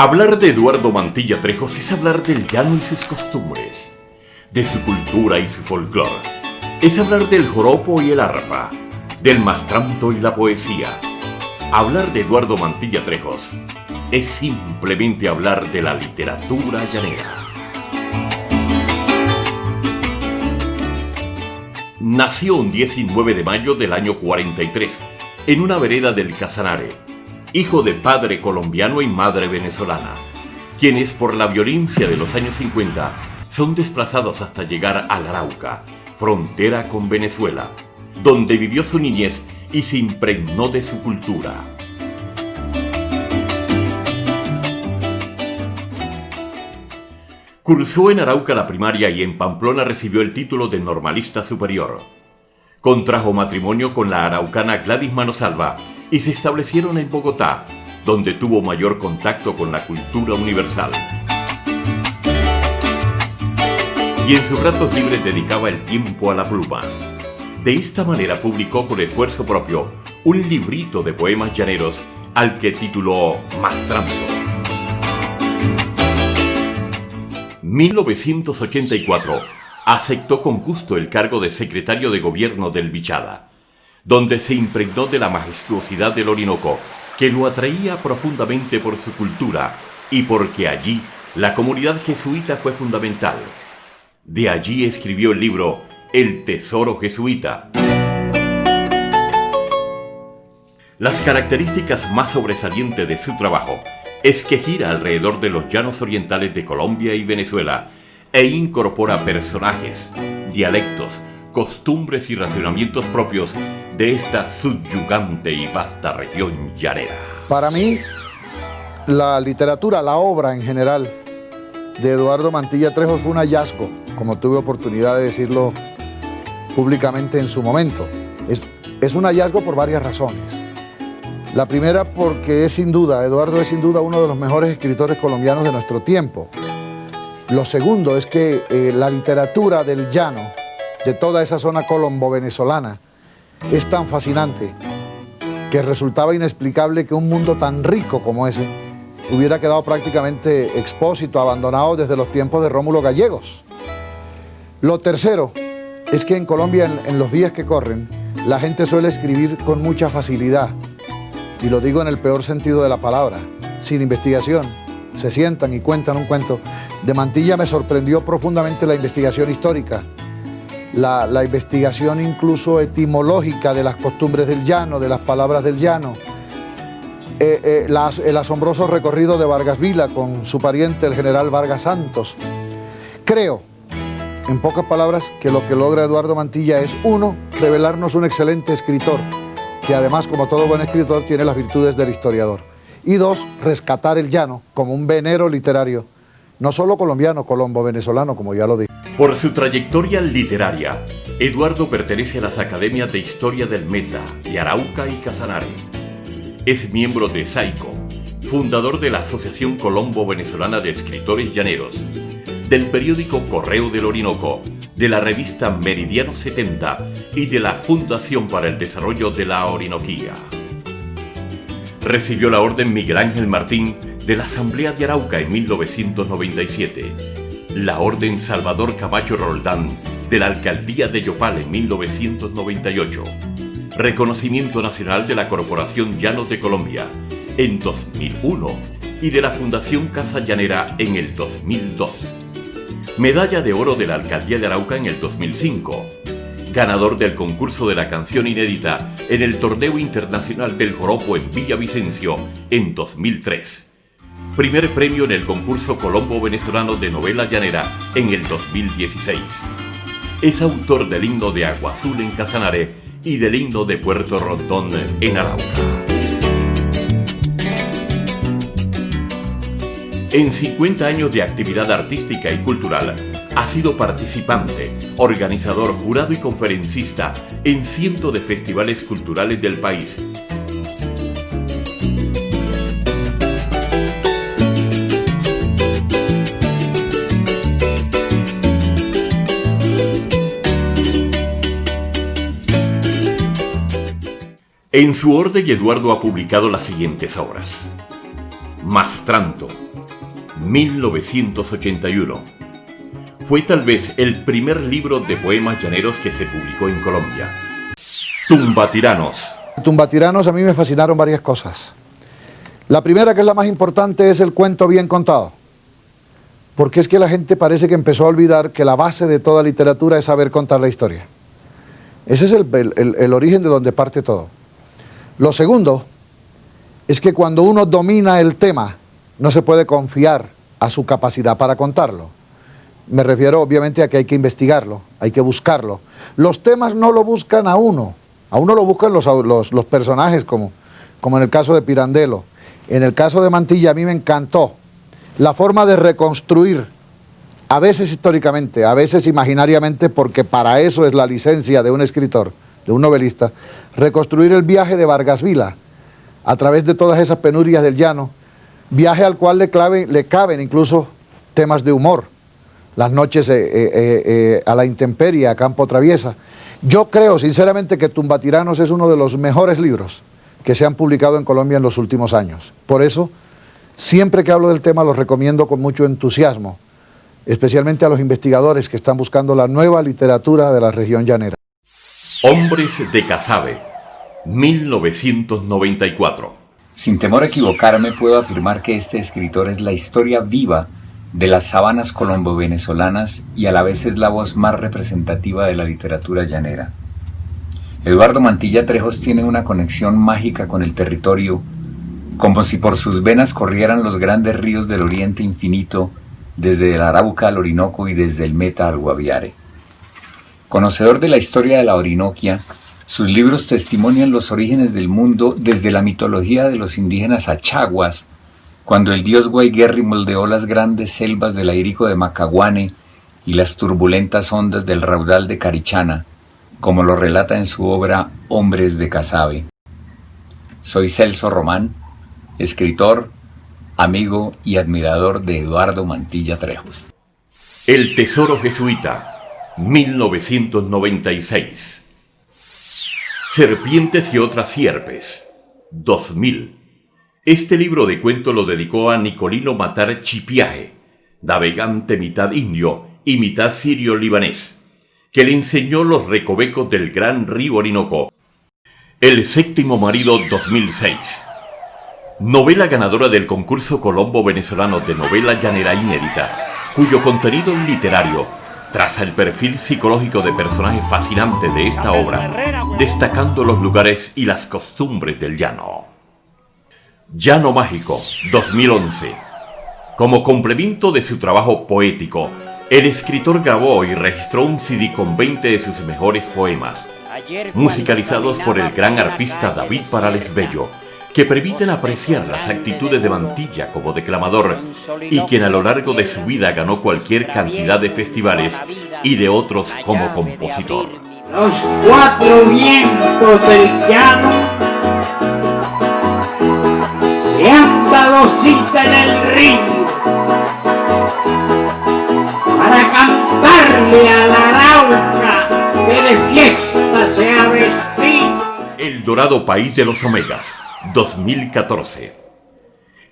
Hablar de Eduardo Mantilla Trejos es hablar del llano y sus costumbres, de su cultura y su folclore. Es hablar del joropo y el arpa, del mastranto y la poesía. Hablar de Eduardo Mantilla Trejos es simplemente hablar de la literatura llanera. Nació un 19 de mayo del año 43 en una vereda del Casanare, hijo de padre colombiano y madre venezolana, quienes por la violencia de los años 50 son desplazados hasta llegar al Arauca, frontera con Venezuela, donde vivió su niñez y se impregnó de su cultura. Cursó en Arauca la primaria y en Pamplona recibió el título de normalista superior. Contrajo matrimonio con la araucana Gladys Manosalva y se establecieron en Bogotá, donde tuvo mayor contacto con la cultura universal. Y en sus ratos libres dedicaba el tiempo a la pluma. De esta manera publicó con esfuerzo propio un librito de poemas llaneros al que tituló Mastranto. 1984 aceptó con gusto el cargo de secretario de gobierno del Vichada, donde se impregnó de la majestuosidad del Orinoco, que lo atraía profundamente por su cultura y porque allí la comunidad jesuita fue fundamental. De allí escribió el libro El Tesoro Jesuita. Las características más sobresalientes de su trabajo es que gira alrededor de los llanos orientales de Colombia y Venezuela e incorpora personajes, dialectos, costumbres y racionamientos propios de esta subyugante y vasta región llanera. Para mí, la literatura, la obra en general de Eduardo Mantilla Trejos fue un hallazgo, como tuve oportunidad de decirlo públicamente en su momento. Es un hallazgo por varias razones. La primera porque Eduardo es sin duda uno de los mejores escritores colombianos de nuestro tiempo. Lo segundo es que la literatura del llano, de toda esa zona colombo-venezolana, es tan fascinante que resultaba inexplicable que un mundo tan rico como ese hubiera quedado prácticamente expósito, abandonado desde los tiempos de Rómulo Gallegos. Lo tercero es que en Colombia, en los días que corren, la gente suele escribir con mucha facilidad, y lo digo en el peor sentido de la palabra, sin investigación. Se sientan y cuentan un cuento. De Mantilla me sorprendió profundamente la investigación histórica, la investigación incluso etimológica de las costumbres del llano, de las palabras del llano, el asombroso recorrido de Vargas Vila con su pariente, el general Vargas Santos. Creo, en pocas palabras, que lo que logra Eduardo Mantilla es, uno, revelarnos un excelente escritor, que además, como todo buen escritor, tiene las virtudes del historiador. Y dos, rescatar el llano como un venero literario, no solo colombiano, colombo-venezolano, como ya lo dije. Por su trayectoria literaria, Eduardo pertenece a las academias de Historia del Meta, de Arauca y Casanare. Es miembro de SAICO, fundador de la Asociación Colombo-Venezolana de Escritores Llaneros, del periódico Correo del Orinoco, de la revista Meridiano 70 y de la Fundación para el Desarrollo de la Orinoquía. Recibió la Orden Miguel Ángel Martín de la Asamblea de Arauca en 1997, la Orden Salvador Camacho Roldán de la Alcaldía de Yopal en 1998, Reconocimiento Nacional de la Corporación Llanos de Colombia en 2001 y de la Fundación Casa Llanera en el 2002. Medalla de Oro de la Alcaldía de Arauca en el 2005. Ganador del concurso de la canción inédita en el Torneo Internacional del Joropo en Villavicencio en 2003. Primer premio en el concurso Colombo Venezolano de Novela Llanera en el 2016. Es autor del himno de Agua Azul en Casanare y del himno de Puerto Rondón en Arauca. En 50 años de actividad artística y cultural, ha sido participante, organizador, jurado y conferencista en cientos de festivales culturales del país. En su orden, Eduardo ha publicado las siguientes obras: Mastranto, 1981. Fue tal vez el primer libro de poemas llaneros que se publicó en Colombia. Tumbatiranos. Tumbatiranos a mí me fascinaron varias cosas. La primera, que es la más importante, es el cuento bien contado. Porque es que la gente parece que empezó a olvidar que la base de toda literatura es saber contar la historia. Ese es el origen de donde parte todo. Lo segundo es que cuando uno domina el tema, no se puede confiar a su capacidad para contarlo. Me refiero obviamente a que hay que investigarlo, hay que buscarlo. Los temas no lo buscan a uno lo buscan los personajes, como en el caso de Pirandello. En el caso de Mantilla a mí me encantó la forma de reconstruir, a veces históricamente, a veces imaginariamente, porque para eso es la licencia de un escritor, de un novelista, reconstruir el viaje de Vargas Vila a través de todas esas penurias del llano, viaje al cual le caben incluso temas de humor, las noches a la intemperie, a campo traviesa. Yo creo sinceramente que Tumbatiranos es uno de los mejores libros que se han publicado en Colombia en los últimos años. Por eso, siempre que hablo del tema lo recomiendo con mucho entusiasmo, especialmente a los investigadores que están buscando la nueva literatura de la región llanera. Hombres de Casabe, 1994. Sin temor a equivocarme, puedo afirmar que este escritor es la historia viva de las sabanas colombo-venezolanas y a la vez es la voz más representativa de la literatura llanera. Eduardo Mantilla Trejos tiene una conexión mágica con el territorio, como si por sus venas corrieran los grandes ríos del Oriente Infinito, desde el Arauca al Orinoco y desde el Meta al Guaviare. Conocedor de la historia de la Orinoquia, sus libros testimonian los orígenes del mundo desde la mitología de los indígenas achaguas, cuando el dios Guayguerri moldeó las grandes selvas del Airico de Macaguane y las turbulentas ondas del raudal de Carichana, como lo relata en su obra Hombres de Casabe. Soy Celso Román, escritor, amigo y admirador de Eduardo Mantilla Trejos. El tesoro jesuita, 1996. Serpientes y otras sierpes, 2000. Este libro de cuento lo dedicó a Nicolino Matar Chipiaje, navegante mitad indio y mitad sirio-libanés, que le enseñó los recovecos del gran río Orinoco. El séptimo marido, 2006. Novela ganadora del concurso Colombo Venezolano de novela llanera inédita, cuyo contenido literario traza el perfil psicológico de personaje fascinante de esta obra, destacando los lugares y las costumbres del llano. Llano Mágico, 2011. Como complemento de su trabajo poético, el escritor grabó y registró un CD con 20 de sus mejores poemas, musicalizados por el gran arpista David Parales Bello, que permiten apreciar las actitudes de Mantilla como declamador y quien a lo largo de su vida ganó cualquier cantidad de festivales y de otros como compositor. Los cuatro vientos del llano se han dado cita en el río para cantarle a la arauca que de fiesta se ha vestido. El dorado país de los omegas, 2014.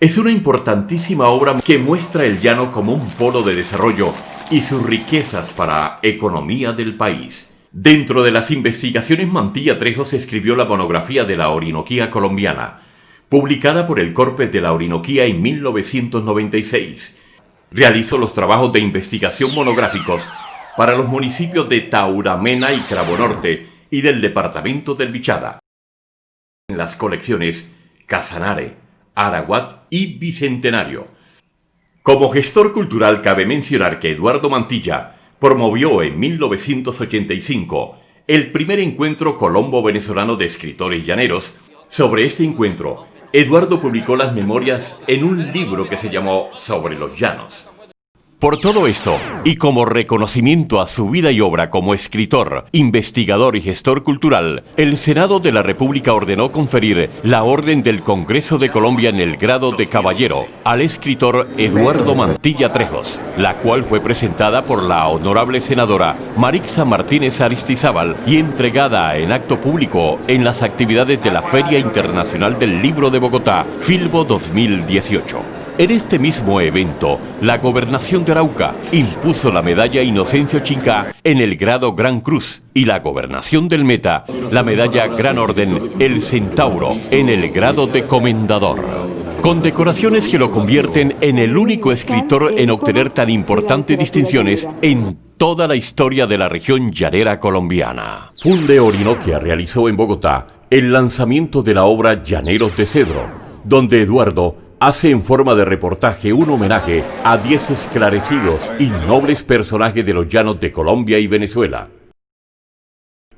Es una importantísima obra que muestra el llano como un polo de desarrollo y sus riquezas para la economía del país. Dentro de las investigaciones, Mantilla Trejos escribió la monografía de la Orinoquía colombiana, publicada por el Corpes de la Orinoquía en 1996. Realizó los trabajos de investigación monográficos para los municipios de Tauramena y Cravonorte y del departamento del Bichada, en las colecciones Casanare, Araguat y Bicentenario. Como gestor cultural cabe mencionar que Eduardo Mantilla promovió en 1985 el primer encuentro colombo-venezolano de escritores llaneros. Sobre este encuentro, Eduardo publicó las memorias en un libro que se llamó Sobre los Llanos. Por todo esto, y como reconocimiento a su vida y obra como escritor, investigador y gestor cultural, el Senado de la República ordenó conferir la Orden del Congreso de Colombia en el grado de caballero al escritor Eduardo Mantilla Trejos, la cual fue presentada por la honorable senadora Marixa Martínez Aristizábal y entregada en acto público en las actividades de la Feria Internacional del Libro de Bogotá, Filbo 2018. En este mismo evento, la Gobernación de Arauca impuso la medalla Inocencio Chinca en el grado Gran Cruz y la Gobernación del Meta la medalla Gran Orden El Centauro en el grado de Comendador. Condecoraciones que lo convierten en el único escritor en obtener tan importantes distinciones en toda la historia de la región llanera colombiana. Funde Orinoquia realizó en Bogotá el lanzamiento de la obra Llaneros de Cedro, donde Eduardo hace en forma de reportaje un homenaje a 10 esclarecidos y nobles personajes de los llanos de Colombia y Venezuela.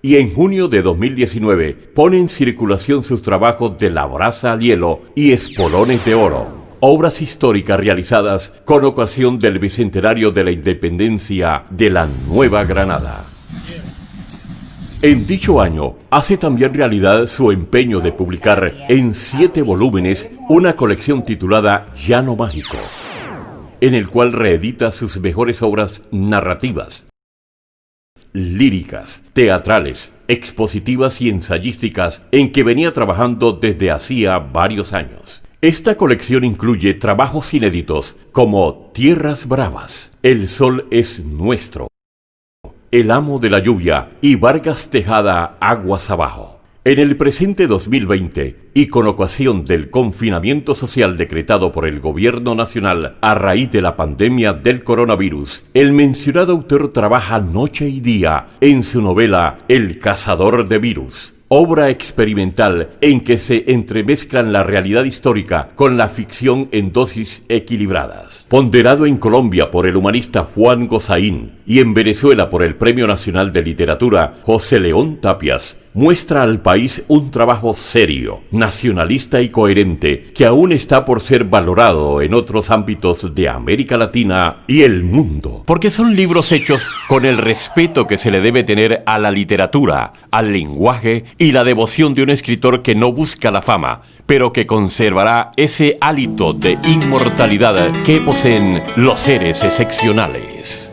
Y en junio de 2019 pone en circulación sus trabajos de La Brasa al Hielo y Espolones de Oro, obras históricas realizadas con ocasión del bicentenario de la independencia de la Nueva Granada. En dicho año, hace también realidad su empeño de publicar en 7 volúmenes una colección titulada Llano Mágico, en el cual reedita sus mejores obras narrativas, líricas, teatrales, expositivas y ensayísticas en que venía trabajando desde hacía varios años. Esta colección incluye trabajos inéditos como Tierras Bravas, El Sol es Nuestro, El Amo de la Lluvia y Vargas Tejada, Aguas Abajo. En el presente 2020, y con ocasión del confinamiento social decretado por el Gobierno Nacional a raíz de la pandemia del coronavirus, el mencionado autor trabaja noche y día en su novela El Cazador de Virus, obra experimental en que se entremezclan la realidad histórica con la ficción en dosis equilibradas. Ponderado en Colombia por el humanista Juan Gozaín y en Venezuela por el Premio Nacional de Literatura José León Tapias, muestra al país un trabajo serio, nacionalista y coherente que aún está por ser valorado en otros ámbitos de América Latina y el mundo. Porque son libros hechos con el respeto que se le debe tener a la literatura, al lenguaje y la devoción de un escritor que no busca la fama, pero que conservará ese hálito de inmortalidad que poseen los seres excepcionales.